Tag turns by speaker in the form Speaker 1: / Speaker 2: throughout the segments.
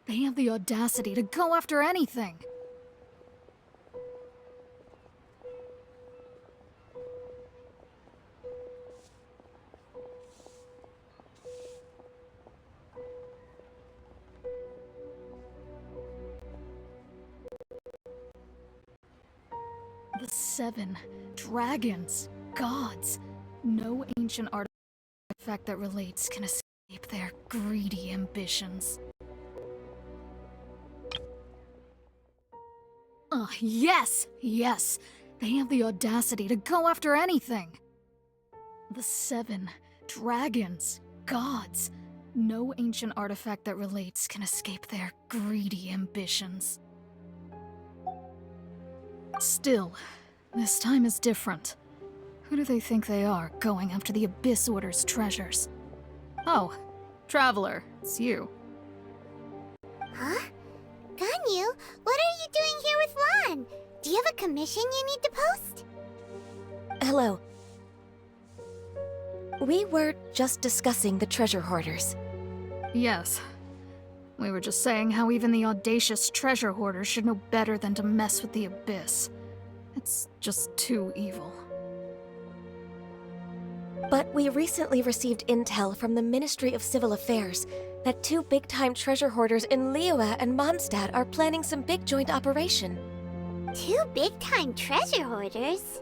Speaker 1: They have the audacity to go after anything. The 7 dragons, gods. No ancient artifact that relates can escape their greedy ambitions. Yes! Yes! They have the audacity to go after anything! The 7 dragons, gods. No ancient artifact that relates can escape their greedy ambitions. Still, this time is different. Who do they think they are, going after the Abyss Order's treasures? Oh, Traveler, it's you.
Speaker 2: Huh? Ganyu, what are you doing here with Lan? Do you have a commission you need to post?
Speaker 3: Hello. We were just discussing the treasure hoarders.
Speaker 1: Yes. We were just saying how even the audacious treasure hoarders should know better than to mess with the Abyss. It's just too evil.
Speaker 3: But we recently received intel from the Ministry of Civil Affairs that 2 big-time treasure hoarders in Liyue and Mondstadt are planning some big joint operation.
Speaker 2: 2 big-time treasure hoarders?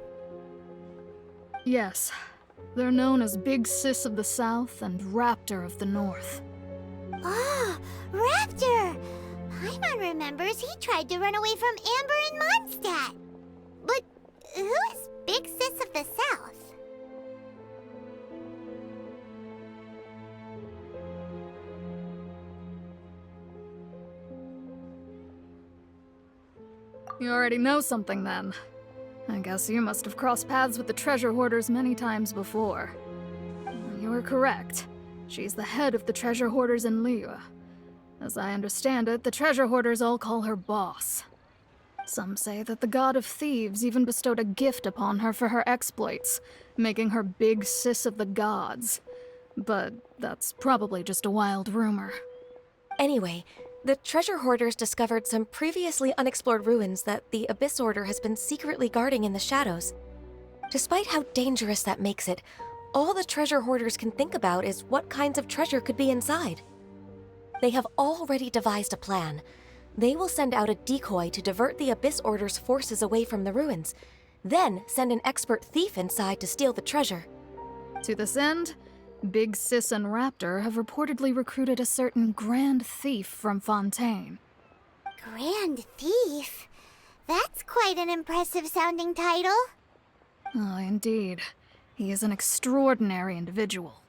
Speaker 1: Yes. They're known as Big Sis of the South and Raptor of the North.
Speaker 2: Oh, Raptor! Paimon remembers he tried to run away from Amber and Mondstadt. But who is Big Sis of the South?
Speaker 1: You already know something then. I guess you must have crossed paths with the treasure hoarders many times before. You were correct. She's the head of the treasure hoarders in Liyue. As I understand it, the treasure hoarders all call her boss. Some say that the god of thieves even bestowed a gift upon her for her exploits, making her Big Sis of the gods. But that's probably just a wild rumor.
Speaker 3: Anyway, the treasure hoarders discovered some previously unexplored ruins that the Abyss Order has been secretly guarding in the shadows. Despite how dangerous that makes it, all the treasure hoarders can think about is what kinds of treasure could be inside. They have already devised a plan. They will send out a decoy to divert the Abyss Order's forces away from the ruins, then send an expert thief inside to steal the treasure.
Speaker 1: To this end, Big Sis and Raptor have reportedly recruited a certain Grand Thief from Fontaine.
Speaker 2: Grand Thief? That's quite an impressive sounding title.
Speaker 1: Oh, indeed. He is an extraordinary individual.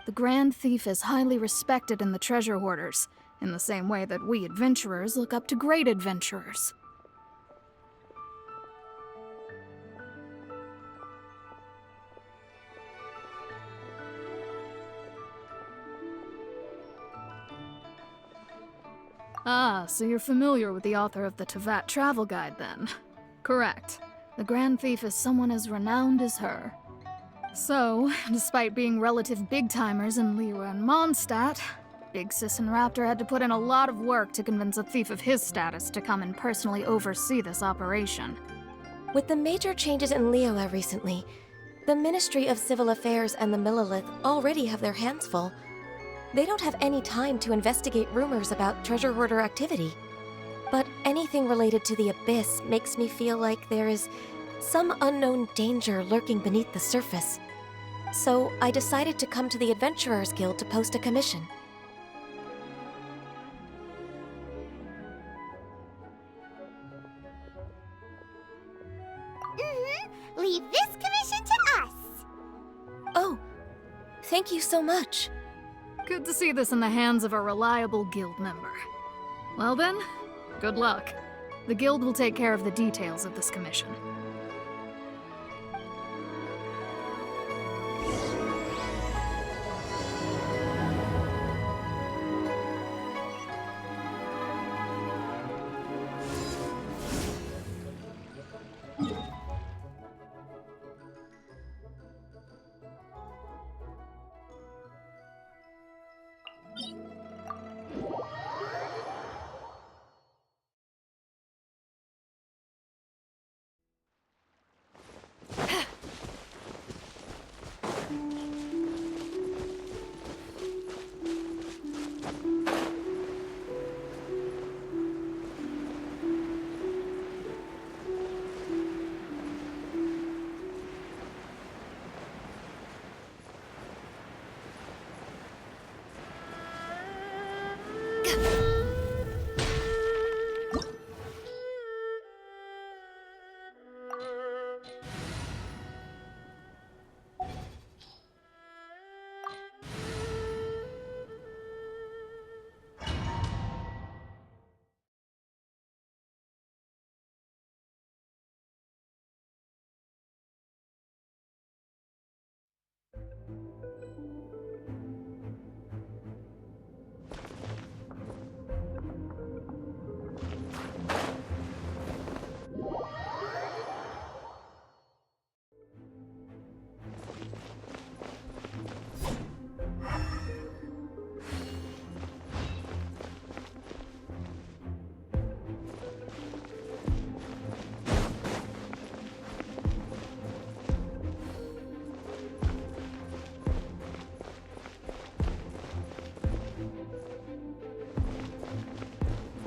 Speaker 1: The Grand Thief is highly respected in the treasure hoarders, in the same way that we adventurers look up to great adventurers. Ah, so you're familiar with the author of the Tevat Travel Guide, then? Correct. The Grand Thief is someone as renowned as her. So, despite being relative big-timers in Liyue and Mondstadt, Big Sis and Raptor had to put in a lot of work to convince a thief of his status to come and personally oversee this operation.
Speaker 3: With the major changes in Liyue recently, the Ministry of Civil Affairs and the Millelith already have their hands full. They don't have any time to investigate rumors about treasure hoarder activity. But anything related to the Abyss makes me feel like there is some unknown danger lurking beneath the surface. So I decided to come to the Adventurers Guild to post a commission.
Speaker 2: Leave this commission to us.
Speaker 3: Oh, thank you so much.
Speaker 1: Good to see this in the hands of a reliable guild member. Well then, good luck. The guild will take care of the details of this commission.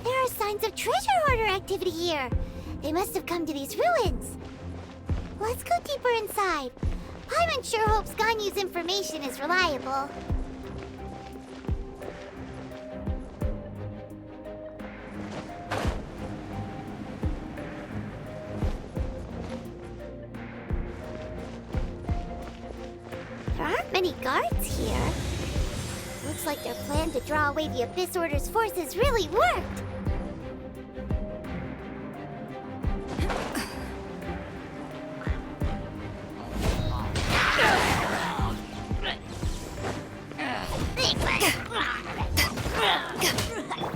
Speaker 2: There are signs of treasure hoarder activity here. They must have come to these ruins. Let's go deeper inside. Paimon sure hopes Ganyu's information is reliable. There aren't many guards here. Looks like their plan to draw away the Abyss Order's forces really worked.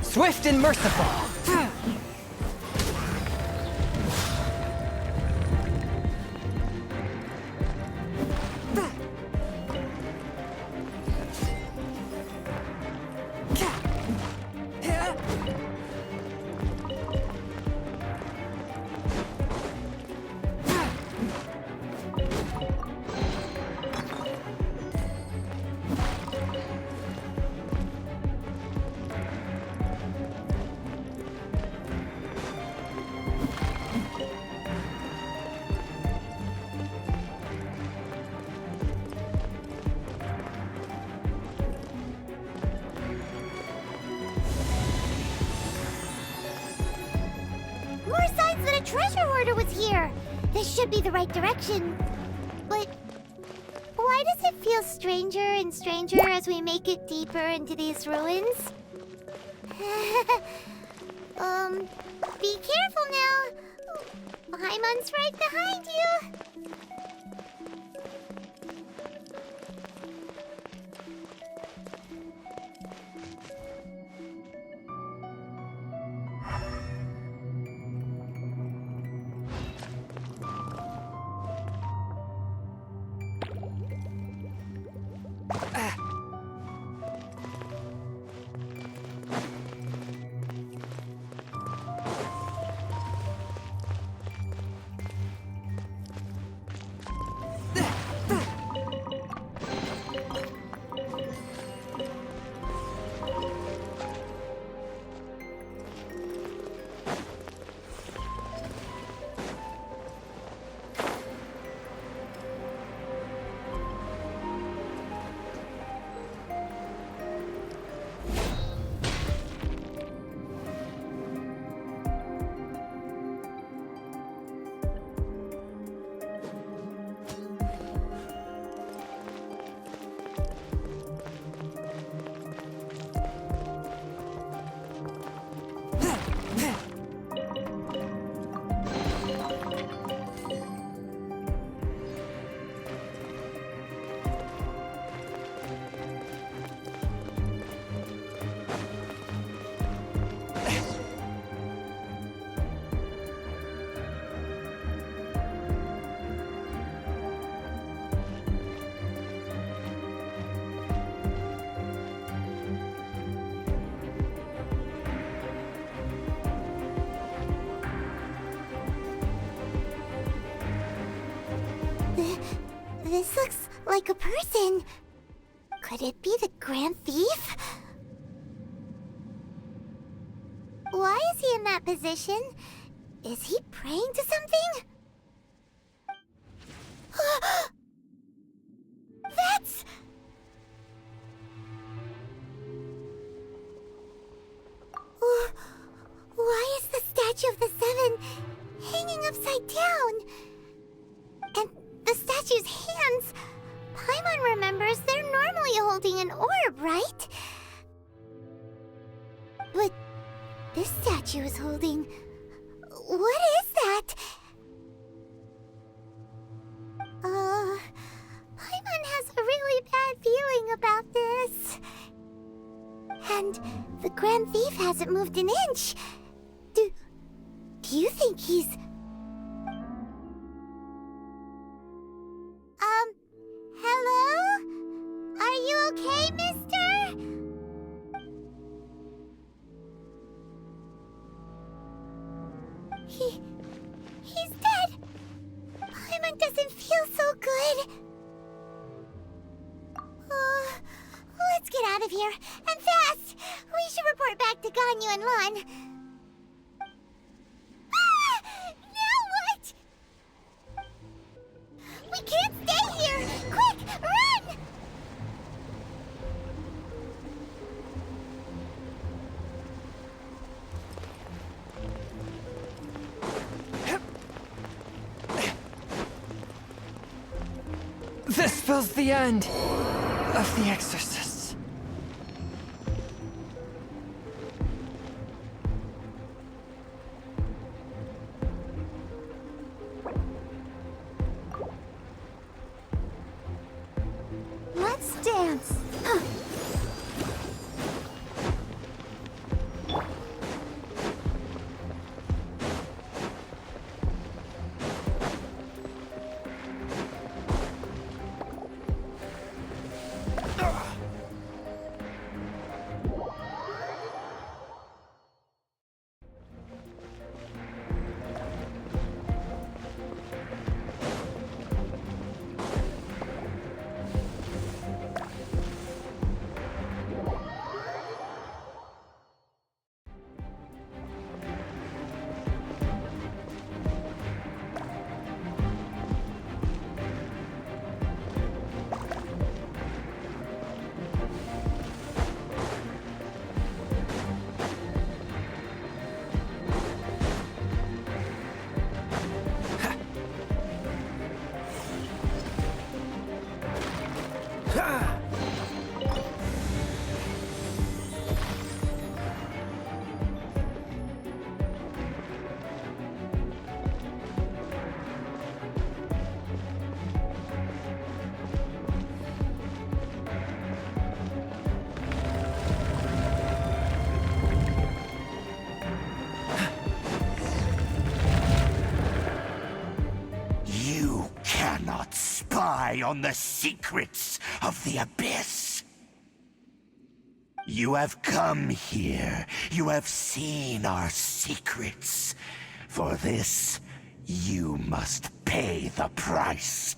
Speaker 4: Swift and merciful!
Speaker 2: More signs that a treasure hoarder was here. This should be the right direction. But why does it feel stranger and stranger as we make it deeper into these ruins? Be careful now. Paimon's right behind you. This looks like a person. Could it be the Grand Thief? Why is he in that position? Is he praying to something? That's... statue of the seven hanging upside down. And the statue's hands, Paimon remembers they're normally holding an orb, right? But this statue is holding... What is that? Paimon has a really bad feeling about this. And the Grand Thief hasn't moved an inch. Do you think he's... Hello? Are you okay, mister? He's dead. Paimon doesn't feel so good. Let's get out of here, and fast! We should report back to Ganyu and Lon. Ah! Now what? We can't stay here! Quick, run!
Speaker 4: This spells the end of the Exorcists.
Speaker 2: Let's dance. Huh.
Speaker 5: On the secrets of the Abyss. You have come here. You have seen our secrets. For this, you must pay the price.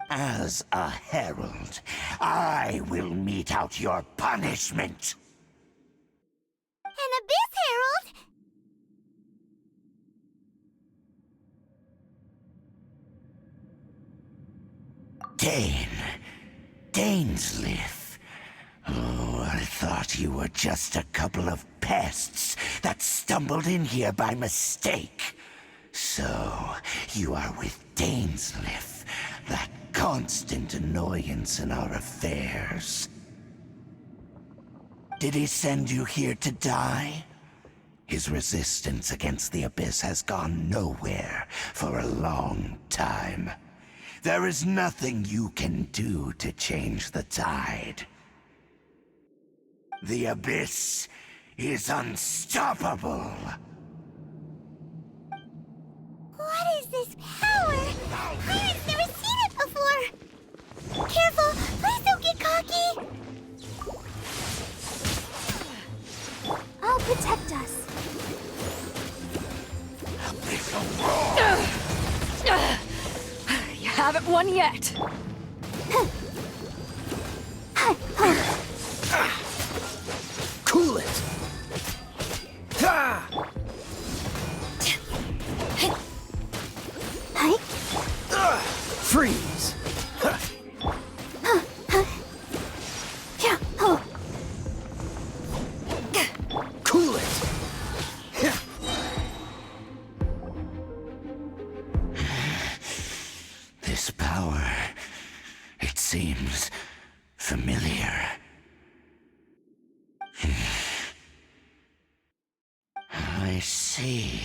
Speaker 5: As a herald, I will mete out your punishment.
Speaker 2: An Abyss Herald?
Speaker 5: Dainsleif. Oh, I thought you were just a couple of pests that stumbled in here by mistake. So, you are with Dainsleif, that constant annoyance in our affairs. Did he send you here to die? His resistance against the Abyss has gone nowhere for a long time. There is nothing you can do to change the tide. The Abyss is unstoppable.
Speaker 2: What is this power? Pirate's never seen it before! Careful! Please don't get cocky! I'll protect us.
Speaker 5: Abyssal roar!
Speaker 1: You haven't won yet.
Speaker 4: Cool it! Freeze! Cool it!
Speaker 5: see.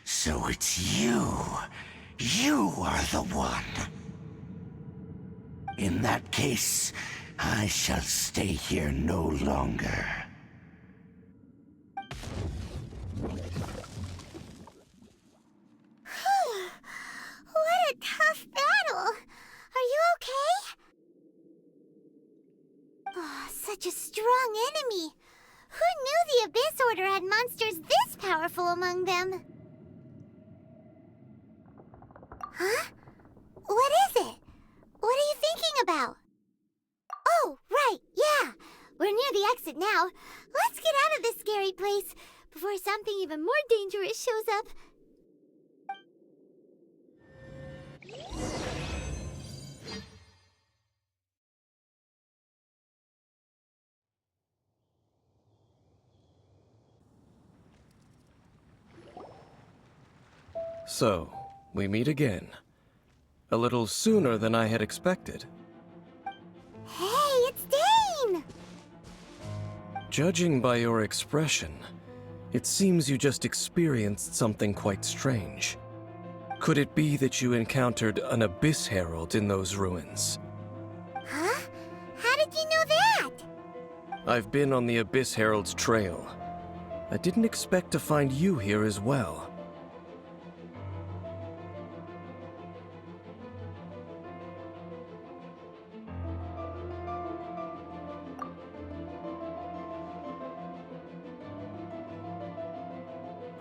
Speaker 5: So it's you. You are the one. In that case, I shall stay here no longer.
Speaker 2: What a tough battle! Are you okay? Oh, such a strong enemy! Who knew the Abyss Order had monsters this powerful among them? Huh? What is it? What are you thinking about? Oh, right, yeah! We're near the exit now. Let's get out of this scary place before something even more dangerous shows up.
Speaker 6: So, we meet again. A little sooner than I had expected.
Speaker 2: Hey, it's Dane!
Speaker 6: Judging by your expression, it seems you just experienced something quite strange. Could it be that you encountered an Abyss Herald in those ruins?
Speaker 2: Huh? How did you know that?
Speaker 6: I've been on the Abyss Herald's trail. I didn't expect to find you here as well.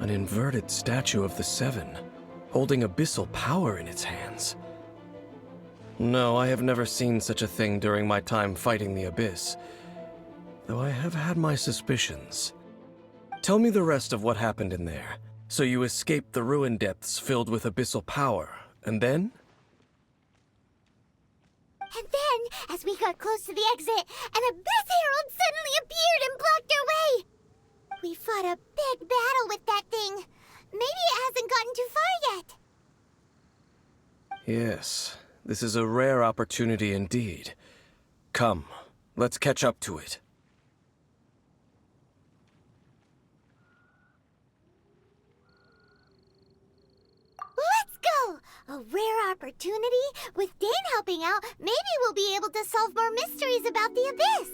Speaker 6: An inverted statue of the Seven, holding abyssal power in its hands. No, I have never seen such a thing during my time fighting the Abyss, though I have had my suspicions. Tell me the rest of what happened in there. So you escaped the ruin depths filled with abyssal power, and then?
Speaker 2: And then, as we got close to the exit, an Abyss Herald suddenly appeared and blocked our way! We fought a big battle with that thing. Maybe it hasn't gotten too far yet.
Speaker 6: Yes, this is a rare opportunity indeed. Come, let's catch up to it.
Speaker 2: Let's go! A rare opportunity? With Dane helping out, maybe we'll be able to solve more mysteries about the Abyss.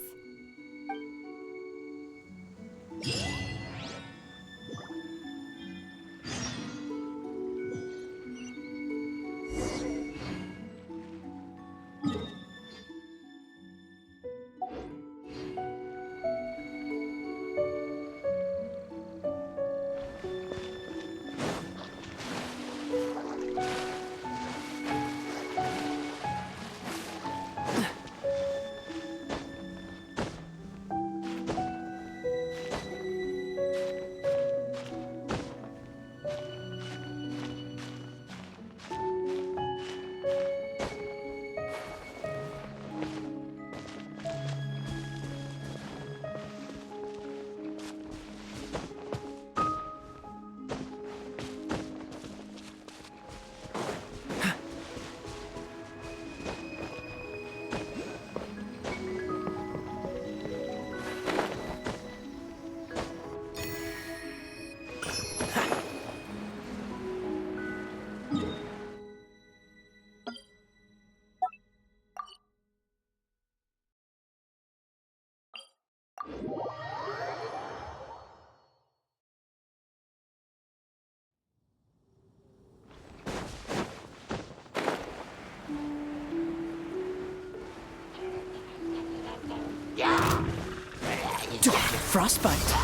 Speaker 4: Frostbite.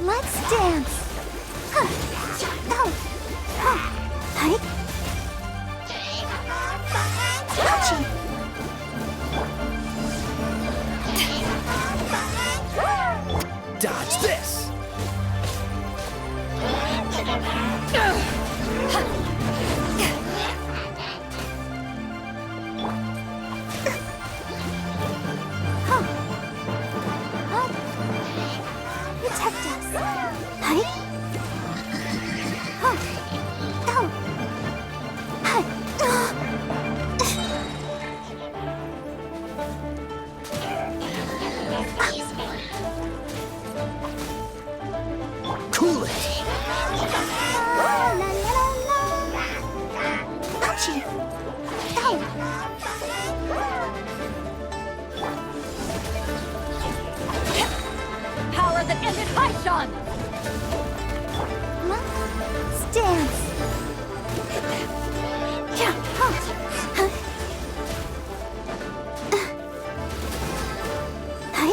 Speaker 2: Let's dance.
Speaker 4: Dodge this.
Speaker 2: Protect us.
Speaker 4: foolish.
Speaker 2: La, la, la, la. Ouchie. Ow.
Speaker 1: Power that ended Haishan!
Speaker 2: Let's dance. Yeah, huh. Huh. Hi.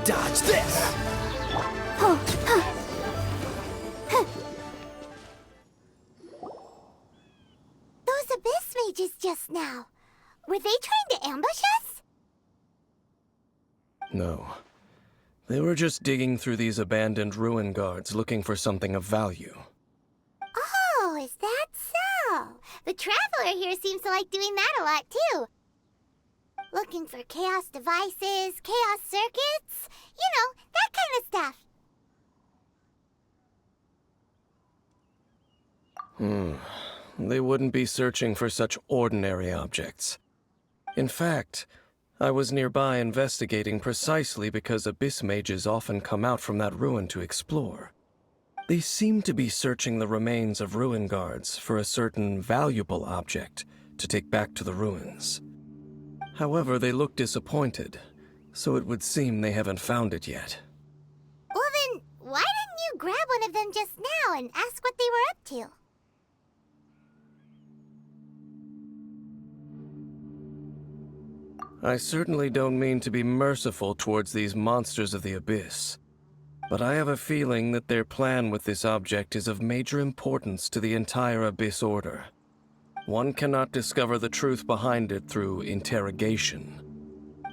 Speaker 4: Dodge this.
Speaker 2: Oh, huh. Huh. Those abyss mages just now. Were they trying to ambush us?
Speaker 6: No. They were just digging through these abandoned ruin guards looking for something of value.
Speaker 2: Oh, is that so? The Traveler here seems to like doing that a lot, too. Looking for chaos devices, chaos circuits, you know, that kind of stuff.
Speaker 6: They wouldn't be searching for such ordinary objects. In fact, I was nearby investigating precisely because abyss mages often come out from that ruin to explore. They seem to be searching the remains of ruin guards for a certain valuable object to take back to the ruins. However, they look disappointed, so it would seem they haven't found it yet.
Speaker 2: Well then, why didn't you grab one of them just now and ask what they were up to?
Speaker 6: I certainly don't mean to be merciful towards these monsters of the abyss, but I have a feeling that their plan with this object is of major importance to the entire Abyss Order. One cannot discover the truth behind it through interrogation.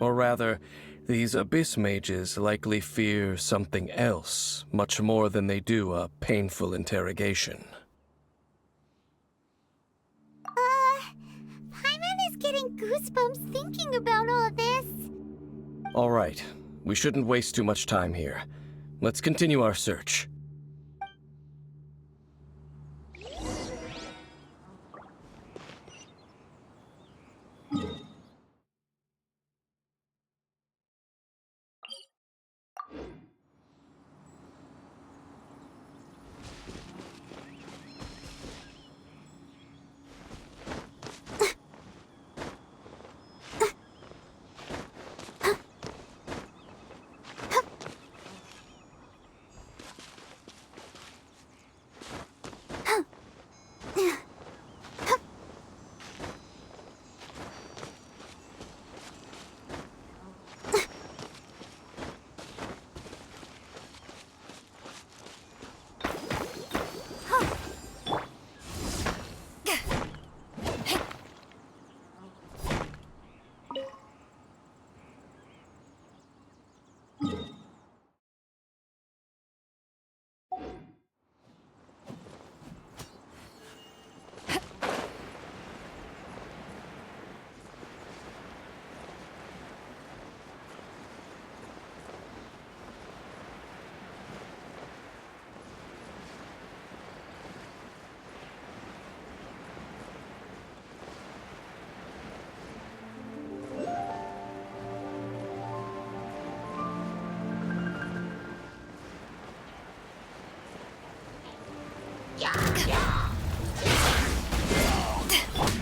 Speaker 6: Or rather, these abyss mages likely fear something else much more than they do a painful interrogation.
Speaker 2: Paimon is getting goosebumps thinking about all of this.
Speaker 6: All right, we shouldn't waste too much time here. Let's continue our search.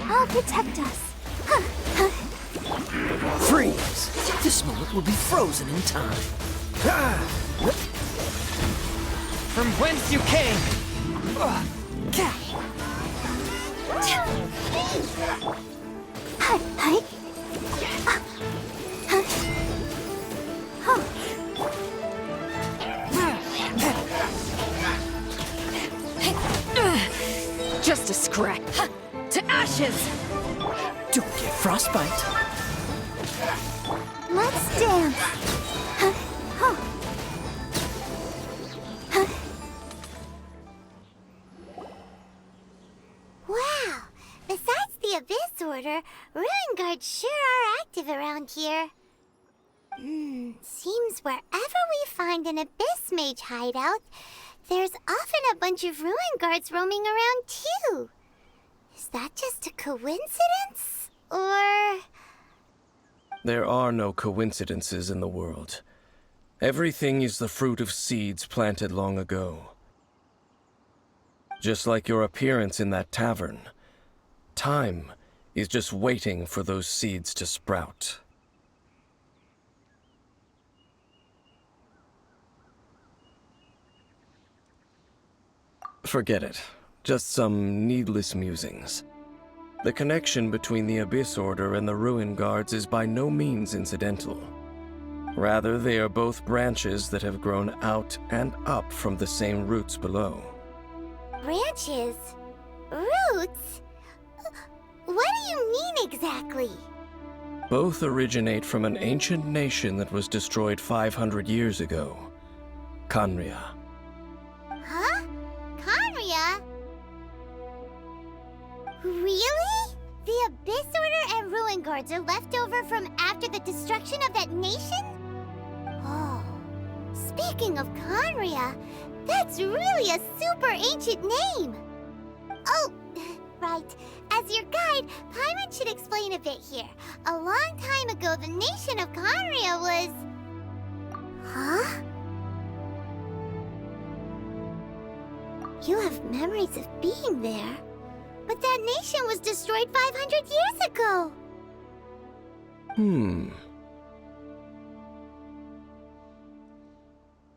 Speaker 2: I'll protect us.
Speaker 4: Freeze! This moment will be frozen in time. From whence you came!
Speaker 2: Hi, hi.
Speaker 1: Just a scrap. To ashes!
Speaker 4: Don't get frostbite.
Speaker 2: Let's dance. Wow! Besides the Abyss Order, Ruin Guards sure are active around here. Seems wherever we find an Abyss Mage hideout, there's often a bunch of Ruin Guards roaming around too. Is that just a coincidence? Or...
Speaker 6: There are no coincidences in the world. Everything is the fruit of seeds planted long ago. Just like your appearance in that tavern, time is just waiting for those seeds to sprout. Forget it. Just some needless musings. The connection between the Abyss Order and the Ruin Guards is by no means incidental. Rather, they are both branches that have grown out and up from the same roots below.
Speaker 2: Branches? Roots? What do you mean exactly?
Speaker 6: Both originate from an ancient nation that was destroyed 500 years ago, Khaenri'ah.
Speaker 2: Huh? Khaenri'ah? Really? The Abyss Order and Ruin Guards are left over from after the destruction of that nation? Oh, speaking of Khaenri'ah, that's really a super ancient name. Oh, right. As your guide, Paimon should explain a bit here. A long time ago, the nation of Khaenri'ah was... Huh? You have memories of being there. But that nation was destroyed 500 years ago.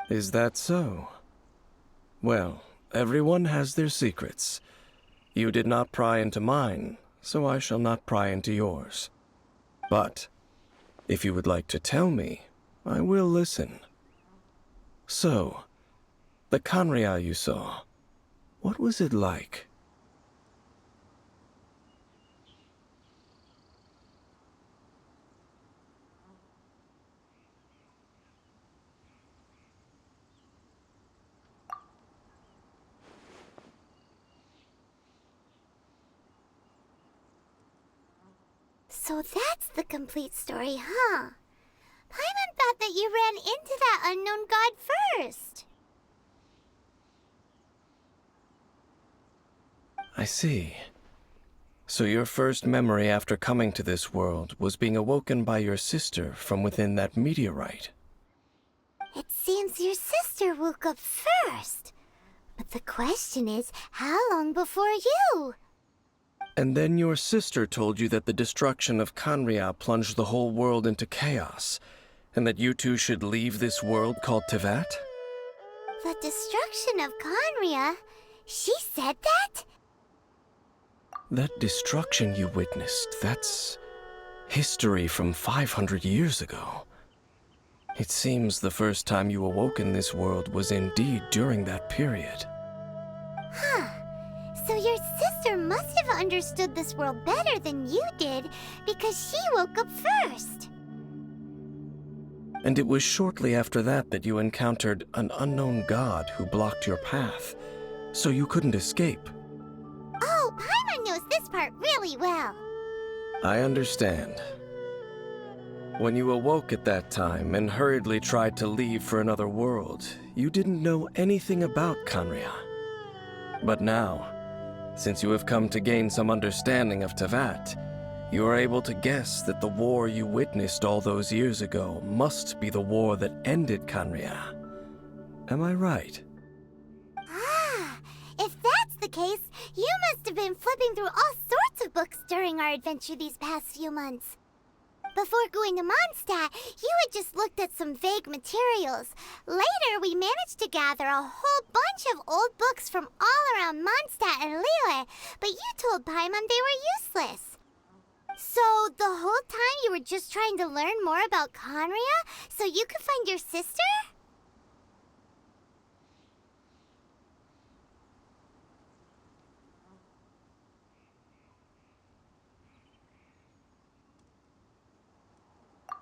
Speaker 6: Is that so? Well, everyone has their secrets. You did not pry into mine, so I shall not pry into yours. But, if you would like to tell me, I will listen. So, the Khaenri'ah you saw, what was it like?
Speaker 2: So that's the complete story, huh? Paimon thought that you ran into that unknown god first.
Speaker 6: I see. So your first memory after coming to this world was being awoken by your sister from within that meteorite.
Speaker 2: It seems your sister woke up first. But the question is, how long before you?
Speaker 6: And then your sister told you that the destruction of Khaenri'ah plunged the whole world into chaos, and that you two should leave this world called Tevat?
Speaker 2: The destruction of Khaenri'ah? She said that?
Speaker 6: That destruction you witnessed, that's history from 500 years ago. It seems the first time you awoke in this world was indeed during that period.
Speaker 2: Huh. So your sister must have understood this world better than you did, because she woke up first.
Speaker 6: And it was shortly after that that you encountered an unknown god who blocked your path, so you couldn't escape.
Speaker 2: Oh, Paimon knows this part really well.
Speaker 6: I understand. When you awoke at that time and hurriedly tried to leave for another world, you didn't know anything about Khaenri'ah. But now, since you have come to gain some understanding of Tevat, you are able to guess that the war you witnessed all those years ago must be the war that ended Khaenri'ah. Am I right?
Speaker 2: Ah, if that's the case, you must have been flipping through all sorts of books during our adventure these past few months. Before going to Mondstadt, you had just looked at some vague materials. Later, we managed to gather a whole bunch of old books from all around Mondstadt and Liyue, but you told Paimon they were useless. So, the whole time you were just trying to learn more about Khaenri'ah so you could find your sister?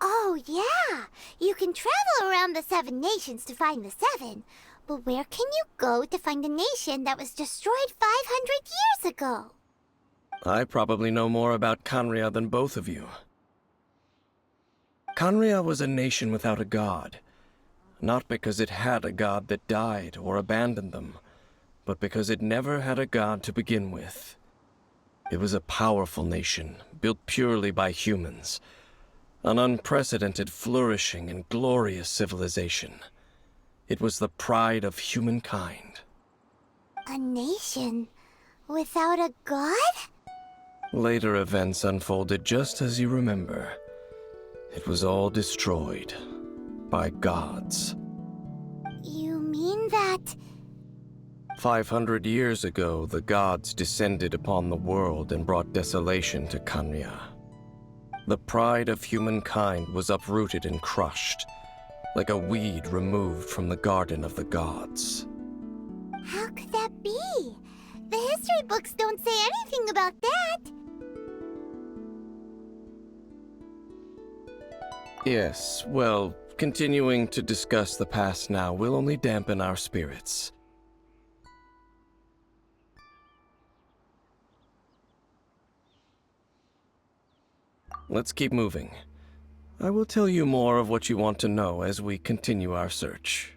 Speaker 2: Oh, yeah! You can travel around the 7 nations to find the 7. But where can you go to find a nation that was destroyed 500 years ago?
Speaker 6: I probably know more about Khaenri'ah than both of you. Khaenri'ah was a nation without a god. Not because it had a god that died or abandoned them, but because it never had a god to begin with. It was a powerful nation, built purely by humans. An unprecedented flourishing and glorious civilization. It was the pride of humankind.
Speaker 2: A nation without a god?
Speaker 6: Later events unfolded just as you remember. It was all destroyed by gods.
Speaker 2: You mean that...
Speaker 6: 500 years ago, the gods descended upon the world and brought desolation to Kanya. The pride of humankind was uprooted and crushed, like a weed removed from the garden of the gods.
Speaker 2: How could that be? The history books don't say anything about that.
Speaker 6: Yes, well, continuing to discuss the past now will only dampen our spirits. Let's keep moving. I will tell you more of what you want to know as we continue our search.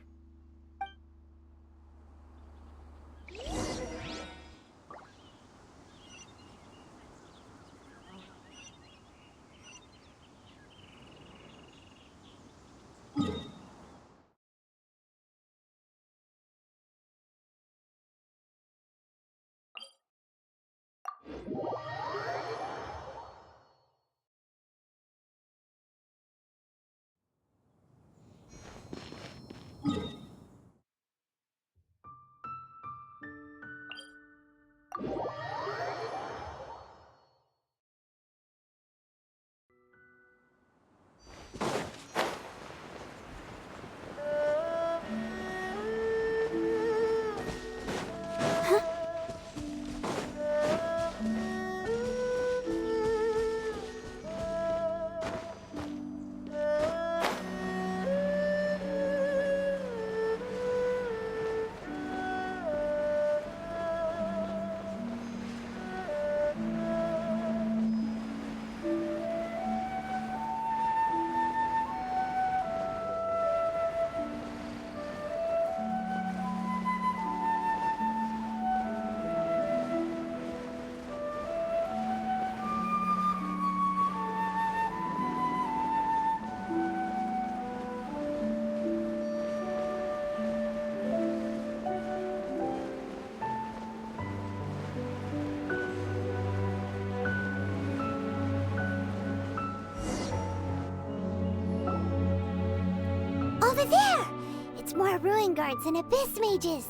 Speaker 2: Over there! It's more ruin guards and abyss mages.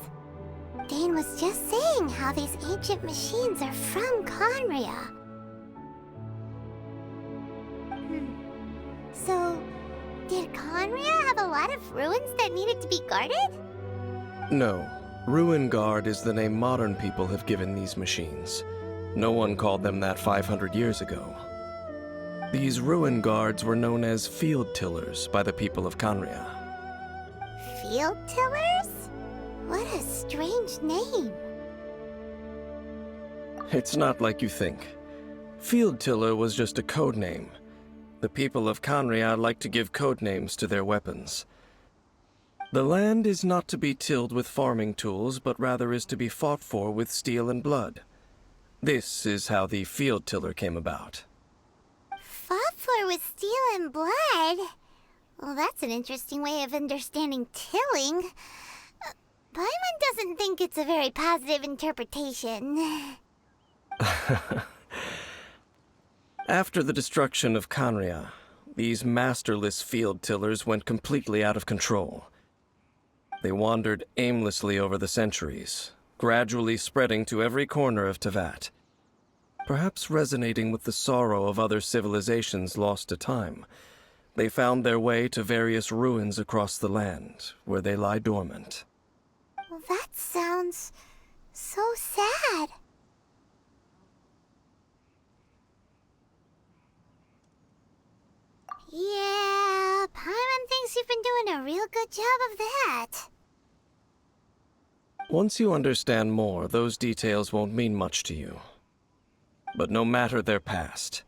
Speaker 2: Dane was just saying how these ancient machines are from Conria. So, did Conria have a lot of ruins that needed to be guarded?
Speaker 6: No. Ruin Guard is the name modern people have given these machines. No one called them that 500 years ago. These ruin guards were known as field tillers by the people of Conria.
Speaker 2: Field tillers? What a strange name.
Speaker 6: It's not like you think. Field tiller was just a code name. The people of Conria like to give code names to their weapons. The land is not to be tilled with farming tools, but rather is to be fought for with steel and blood. This is how the field tiller came about.
Speaker 2: Fought for with steel and blood? Well, that's an interesting way of understanding tilling. Paimon doesn't think it's a very positive interpretation.
Speaker 6: After the destruction of Conria, these masterless field tillers went completely out of control. They wandered aimlessly over the centuries, gradually spreading to every corner of Tevat. Perhaps resonating with the sorrow of other civilizations lost to time, they found their way to various ruins across the land, where they lie dormant.
Speaker 2: Well, that sounds so sad. Yeah, Paimon thinks you've been doing a real good job of that.
Speaker 6: Once you understand more, those details won't mean much to you. But no matter their past,